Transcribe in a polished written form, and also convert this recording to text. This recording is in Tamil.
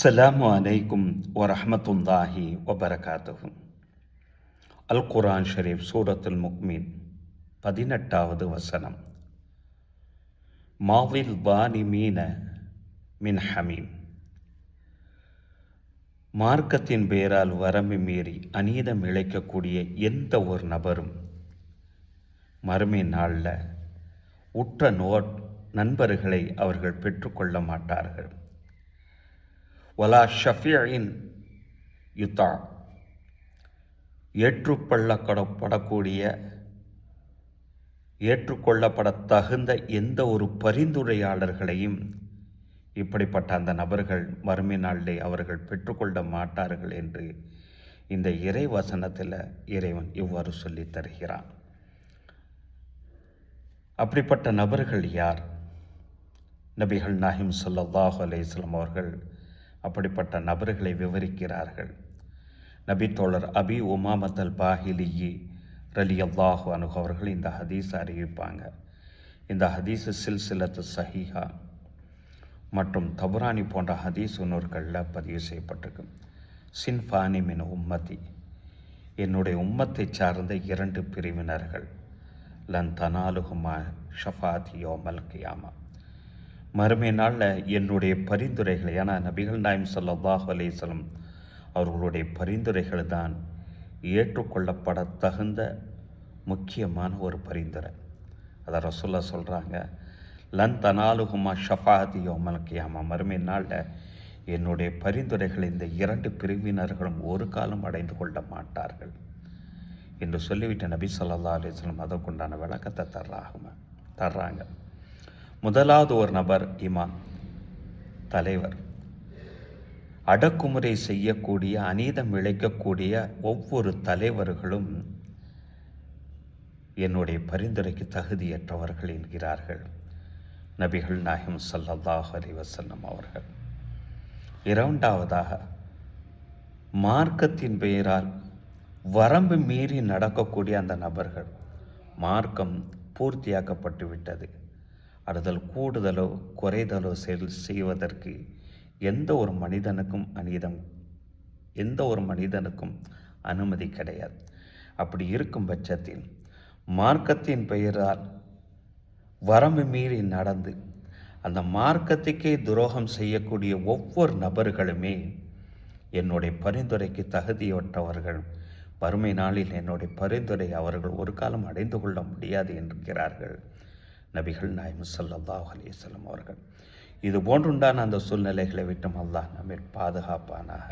அஸ்ஸலாமு அலைக்கும் வரஹ்மத்துல்லாஹி வபரகாத்துஹு. அல் குர்ஆன் ஷரீஃப் சூரத்துல் முக்மின் 18வது வசனம். மாவில் வாலிமீன மின் ஹமீம். மார்க்கத்தின் பெயரால் வரம்பு மீறி அநீதம் இழைக்கக்கூடிய எந்த ஒரு நபரும் மறுமை நாளில் உற்ற நண்பர்களை அவர்கள் பெற்றுக்கொள்ள மாட்டார்கள். வலா ஷஃபியின் யுத்தா. ஏற்றுக்கொள்ளப்பட தகுந்த எந்த ஒரு பரிந்துரையாளர்களையும் இப்படிப்பட்ட அந்த நபர்கள் மறுமை நாளிலே அவர்கள் பெற்றுக்கொள்ள மாட்டார்கள் என்று இந்த இறை வசனத்தில் இறைவன் இவ்வாறு சொல்லித் தருகிறான். அப்படிப்பட்ட நபர்கள் யார்? நபிகள் நாயகம் ஸல்லல்லாஹு அலைஹி வஸல்லம் அவர்கள் அப்படிப்பட்ட நபர்களை விவரிக்கிறார்கள். நபி தோழர் அபி உமாமத் அல் பாஹிலியி ரலியல்லாஹு அன்ஹு அவர்கள் இந்த ஹதீஸ் அறிவிப்பாங்க. இந்த ஹதீஸ் சில்சிலத்து சஹீஹா மற்றும் தபுரானி போன்ற ஹதீஸ் நூல்களில் பதிவு செய்யப்பட்டிருக்கு. சின்ஃபானி மின் உம்மதி. என்னுடைய உம்மத்தை சார்ந்த 2 பிரிவினர்கள். லன் தனாலுஹுமா ஷஃபாதி யௌமல் கியாமா. மறுமை நாளில் என்னுடைய பரிந்துரைகள், ஏன்னா நபிகள் நாயகம் ஸல்லல்லாஹு அலைஹி வஸல்லம் அவர்களுடைய பரிந்துரைகள் தான் ஏற்றுக்கொள்ளப்பட தகுந்த முக்கியமான ஒரு பரிந்துரை. அதை ரசூலுல்லாஹ் சொல்கிறாங்க, லன் தனாலுஹுமா ஷஃபாதி யௌமல் கியாமா. மறுமை நாளில் என்னுடைய பரிந்துரைகள் இந்த 2 பிரிவினர்களும் ஒரு காலம் அடைந்து கொள்ள மாட்டார்கள் என்று சொல்லிவிட்ட நபி ஸல்லல்லாஹு அலைஹி வஸல்லம் அதற்குண்டான விளக்கத்தை தர்றாங்க. முதலாவது ஒரு நபர் இமாம், தலைவர். அடக்குமுறை செய்யக்கூடிய, அநீதம் இழைக்கக்கூடிய ஒவ்வொரு தலைவர்களும் என்னுடைய பரிந்துரைக்கு தகுதியற்றவர்கள் என்கிறார்கள் நபிகள் நாயகம் ஸல்லல்லாஹு அலைஹி வஸல்லம் அவர்கள். இரண்டாவதாக, மார்க்கத்தின் பெயரால் வரம்பு மீறி நடக்கக்கூடிய அந்த நபர்கள். மார்க்கம் பூர்த்தியாக்கப்பட்டு விட்டது. அடுதல் கூடுதலோ குறைதலோ செய்வதற்கு எந்த ஒரு மனிதனுக்கும் அனுமதி கிடையாது. அப்படி இருக்கும் பட்சத்தில் மார்க்கத்தின் பெயரால் வரம்பு மீறி நடந்து அந்த மார்க்கத்துக்கே துரோகம் செய்யக்கூடிய ஒவ்வொரு நபர்களுமே என்னுடைய பரிந்துரைக்கு தகுதியற்றவர்கள். வறுமை நாளில் என்னுடைய பரிந்துரை அவர்கள் ஒரு காலம் அடைந்து கொள்ள முடியாது என்கிறார்கள் நபிகள் நாயகம் ஸல்லல்லாஹு அலைஹி வஸல்லம் அவர்கள். இது போன்றுண்டான அந்த சூழ்நிலைகளை விட்டும் அல்லாஹ் நம்மை பாதுகாப்பானாக.